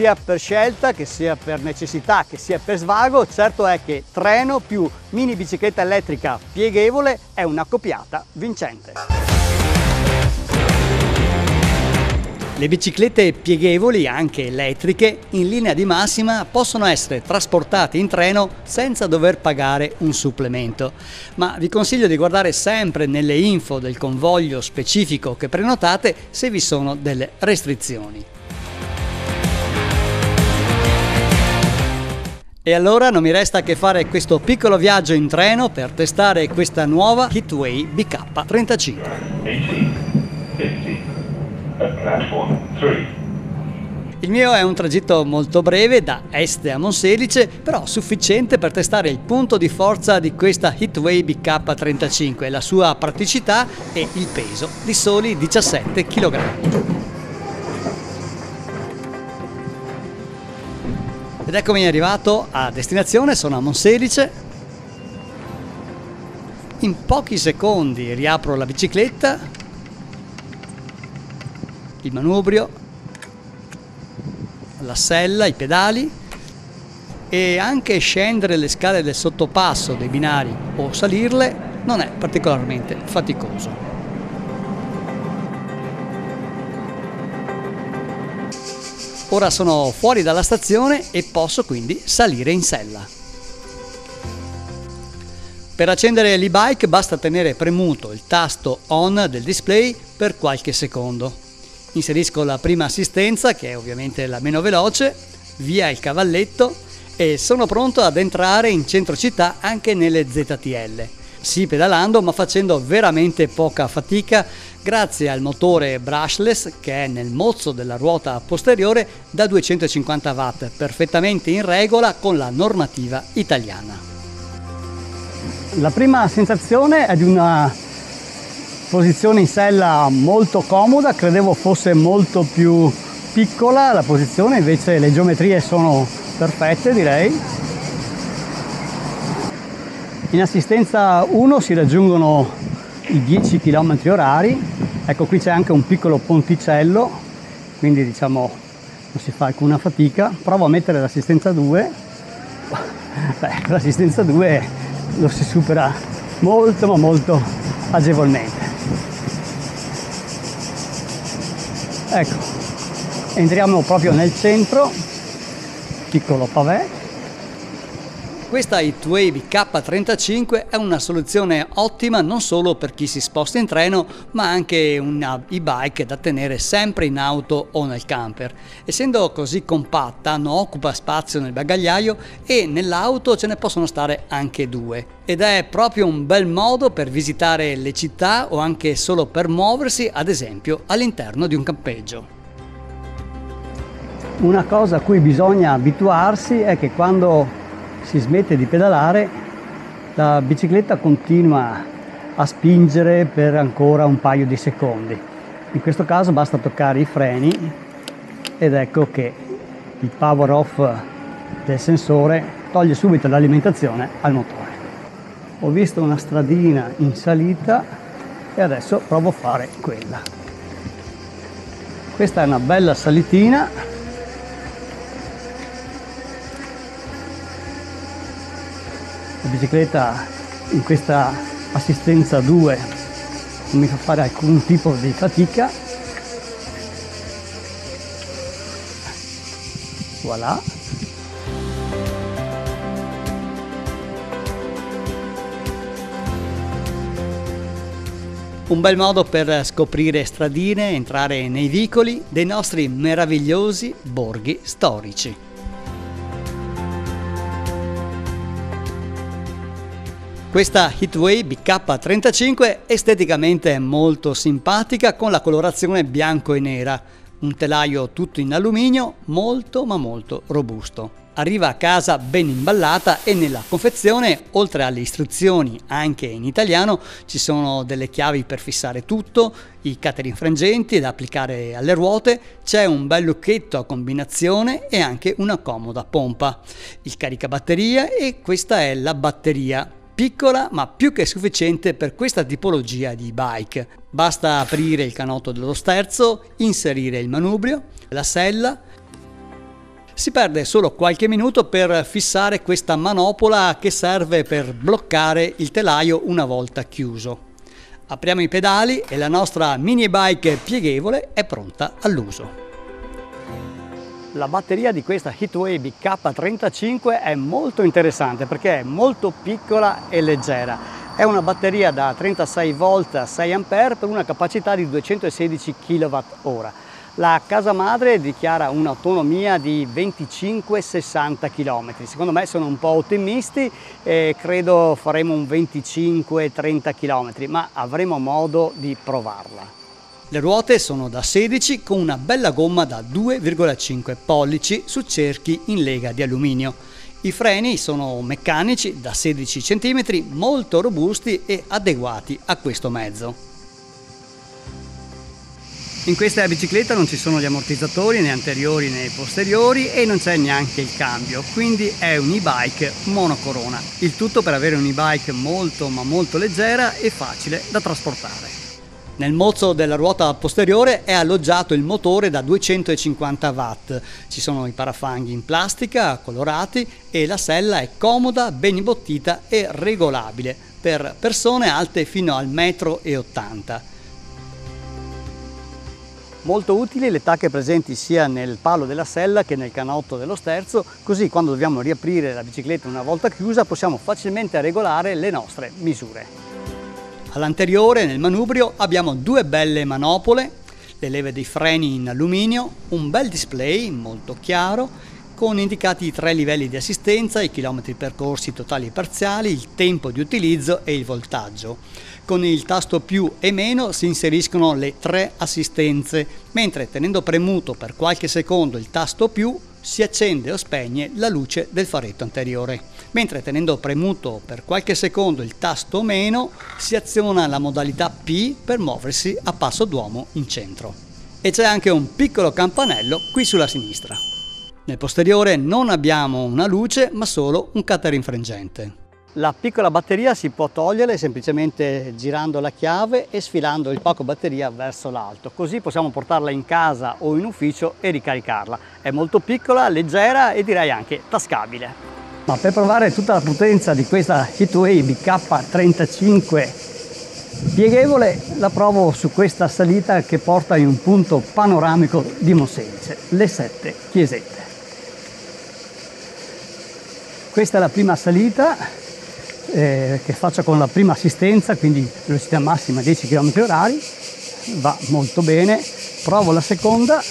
sia per scelta, che sia per necessità, che sia per svago, certo è che treno più mini bicicletta elettrica pieghevole è una coppiata vincente. Le biciclette pieghevoli, anche elettriche, in linea di massima possono essere trasportate in treno senza dover pagare un supplemento, ma vi consiglio di guardare sempre nelle info del convoglio specifico che prenotate se vi sono delle restrizioni. E allora non mi resta che fare questo piccolo viaggio in treno per testare questa nuova Hitway BK35. Il mio è un tragitto molto breve da Este a Monselice, però sufficiente per testare il punto di forza di questa Hitway BK35, la sua praticità e il peso di soli 17 kg. Ed eccomi arrivato a destinazione, sono a Monselice. In pochi secondi riapro la bicicletta, il manubrio, la sella, i pedali, e anche scendere le scale del sottopasso dei binari o salirle non è particolarmente faticoso. Ora sono fuori dalla stazione e posso quindi salire in sella. Per accendere l'e-bike basta tenere premuto il tasto on del display per qualche secondo. Inserisco la prima assistenza, che è ovviamente la meno veloce, via il cavalletto e sono pronto ad entrare in centro città anche nelle ZTL. Sì, pedalando, ma facendo veramente poca fatica grazie al motore brushless che è nel mozzo della ruota posteriore da 250 watt, perfettamente in regola con la normativa italiana. La prima sensazione è di una posizione in sella molto comoda, credevo fosse molto più piccola la posizione, invece le geometrie sono perfette, direi. In assistenza 1 si raggiungono i 10 km/h, ecco qui c'è anche un piccolo ponticello, quindi diciamo non si fa alcuna fatica. Provo a mettere l'assistenza 2, l'assistenza 2 lo si supera molto ma molto agevolmente. Ecco, entriamo proprio nel centro, piccolo pavé. Questa Hitway BK35 è una soluzione ottima non solo per chi si sposta in treno, ma anche una e-bike da tenere sempre in auto o nel camper. Essendo così compatta non occupa spazio nel bagagliaio e nell'auto ce ne possono stare anche due. Ed è proprio un bel modo per visitare le città o anche solo per muoversi, ad esempio all'interno di un campeggio. Una cosa a cui bisogna abituarsi è che quando si smette di pedalare, la bicicletta continua a spingere per ancora un paio di secondi. In questo caso basta toccare i freni ed ecco che il power off del sensore toglie subito l'alimentazione al motore. Ho visto una stradina in salita e adesso provo a fare quella. Questa è una bella salitina. La bicicletta in questa assistenza 2 non mi fa fare alcun tipo di fatica. Voilà. Un bel modo per scoprire stradine, entrare nei vicoli dei nostri meravigliosi borghi storici. Questa Hitway BK35 esteticamente è molto simpatica con la colorazione bianco e nera, un telaio tutto in alluminio molto ma molto robusto. Arriva a casa ben imballata e nella confezione, oltre alle istruzioni anche in italiano, ci sono delle chiavi per fissare tutto, i cutter infrangenti da applicare alle ruote, c'è un bel lucchetto a combinazione e anche una comoda pompa, il caricabatterie e questa è la batteria. Piccola ma più che sufficiente per questa tipologia di bike. Basta aprire il canotto dello sterzo, inserire il manubrio, la sella Si perde solo qualche minuto per fissare questa manopola che serve per bloccare il telaio una volta chiuso. Apriamo i pedali e la nostra mini bike pieghevole è pronta all'uso. La batteria di questa Heatway BK35 è molto interessante perché è molto piccola e leggera. È una batteria da 36 volt a 6 A per una capacità di 216 kWh. La casa madre dichiara un'autonomia di 25-60 km. Secondo me sono un po' ottimisti e credo faremo un 25-30 km, ma avremo modo di provarla. Le ruote sono da 16 con una bella gomma da 2,5 pollici su cerchi in lega di alluminio. I freni sono meccanici da 16 cm, molto robusti e adeguati a questo mezzo. In questa bicicletta non ci sono gli ammortizzatori né anteriori né posteriori e non c'è neanche il cambio, quindi è un e-bike monocorona. Il tutto per avere un e-bike molto ma molto leggera e facile da trasportare. Nel mozzo della ruota posteriore è alloggiato il motore da 250 watt. Ci sono i parafanghi in plastica colorati e la sella è comoda, ben imbottita e regolabile per persone alte fino al 1,80 m. Molto utili le tacche presenti sia nel palo della sella che nel canotto dello sterzo, così quando dobbiamo riaprire la bicicletta una volta chiusa possiamo facilmente regolare le nostre misure. All'anteriore, nel manubrio, abbiamo due belle manopole, le leve dei freni in alluminio, un bel display molto chiaro con indicati i 3 livelli di assistenza, i chilometri percorsi totali e parziali, il tempo di utilizzo e il voltaggio. Con il tasto più e meno si inseriscono le 3 assistenze, mentre tenendo premuto per qualche secondo il tasto più si accende o spegne la luce del faretto anteriore, mentre tenendo premuto per qualche secondo il tasto meno si aziona la modalità P per muoversi a passo d'uomo in centro. E c'è anche un piccolo campanello qui sulla sinistra. Nel posteriore non abbiamo una luce ma solo un cutter infrangente. La piccola batteria si può togliere semplicemente girando la chiave e sfilando il pacco batteria verso l'alto, così possiamo portarla in casa o in ufficio e ricaricarla. È molto piccola, leggera e direi anche tascabile. Ma per provare tutta la potenza di questa Heatway BK35 pieghevole la provo su questa salita che porta in un punto panoramico di Monselice, le 7 Chiesette. Questa è la prima salita che faccio con la prima assistenza, quindi velocità massima 10 km/h, va molto bene. Provo la seconda,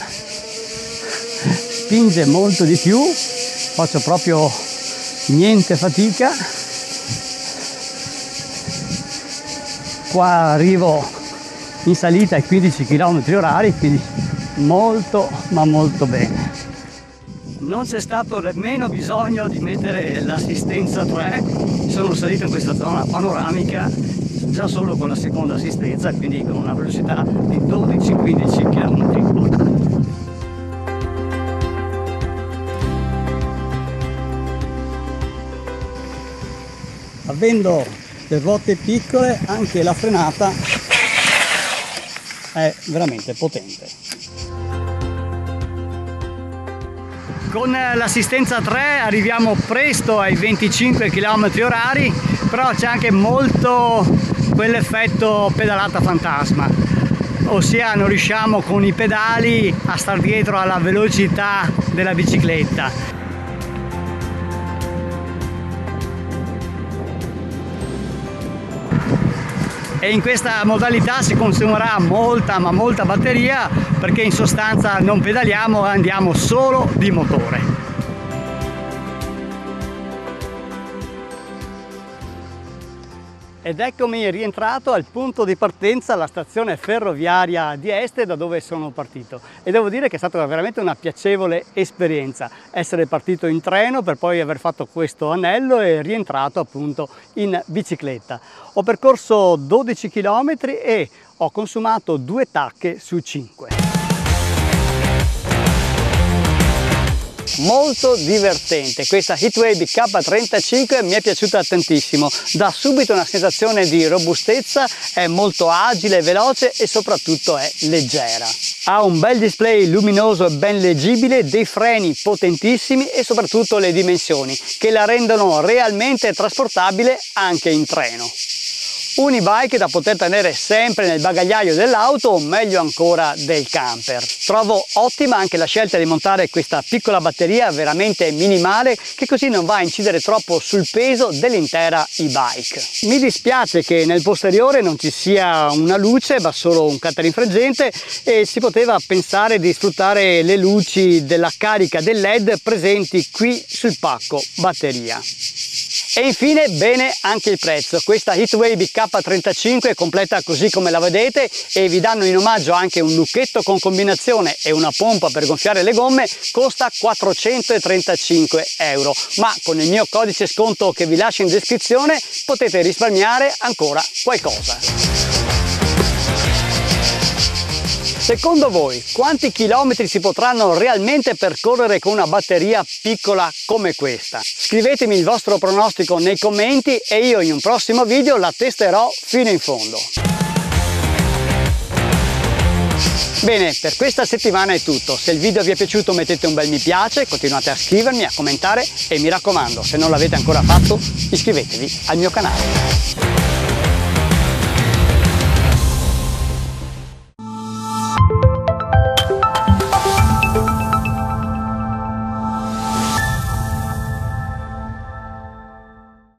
spinge molto di più, faccio proprio niente fatica. Qua arrivo in salita ai 15 km/h, quindi molto ma molto bene. Non c'è stato nemmeno bisogno di mettere l'assistenza 3, sono salito in questa zona panoramica già solo con la seconda assistenza, quindi con una velocità di 12-15 km/h. Avendo le ruote piccole, anche la frenata è veramente potente. Con l'assistenza 3 arriviamo presto ai 25 km/h, però c'è anche molto quell'effetto pedalata fantasma, ossia non riusciamo con i pedali a star dietro alla velocità della bicicletta. E in questa modalità si consumerà molta ma molta batteria, perché in sostanza non pedaliamo, andiamo solo di motore. Ed eccomi rientrato al punto di partenza, alla stazione ferroviaria di Este, da dove sono partito, e devo dire che è stata veramente una piacevole esperienza essere partito in treno per poi aver fatto questo anello e rientrato appunto in bicicletta. Ho percorso 12 km e ho consumato 2 tacche su 5. molto divertente. Questa Heatwave K35 mi è piaciuta tantissimo, dà subito una sensazione di robustezza, è molto agile, veloce e soprattutto è leggera. Ha un bel display luminoso e ben leggibile, dei freni potentissimi e soprattutto le dimensioni che la rendono realmente trasportabile anche in treno. Un e-bike da poter tenere sempre nel bagagliaio dell'auto o meglio ancora del camper. Trovo ottima anche la scelta di montare questa piccola batteria veramente minimale che così non va a incidere troppo sul peso dell'intera e-bike. Mi dispiace che nel posteriore non ci sia una luce ma solo un caterinfreggente e si poteva pensare di sfruttare le luci della carica del LED presenti qui sul pacco batteria. E infine bene anche il prezzo. Questa Heatwave K35 è completa così come la vedete e vi danno in omaggio anche un lucchetto con combinazione e una pompa per gonfiare le gomme, costa 435 euro, ma con il mio codice sconto che vi lascio in descrizione potete risparmiare ancora qualcosa. Secondo voi quanti chilometri si potranno realmente percorrere con una batteria piccola come questa? Scrivetemi il vostro pronostico nei commenti e io in un prossimo video la testerò fino in fondo. Bene, per questa settimana è tutto. Se il video vi è piaciuto mettete un bel mi piace, continuate a scrivermi, a commentare e mi raccomando, se non l'avete ancora fatto iscrivetevi al mio canale.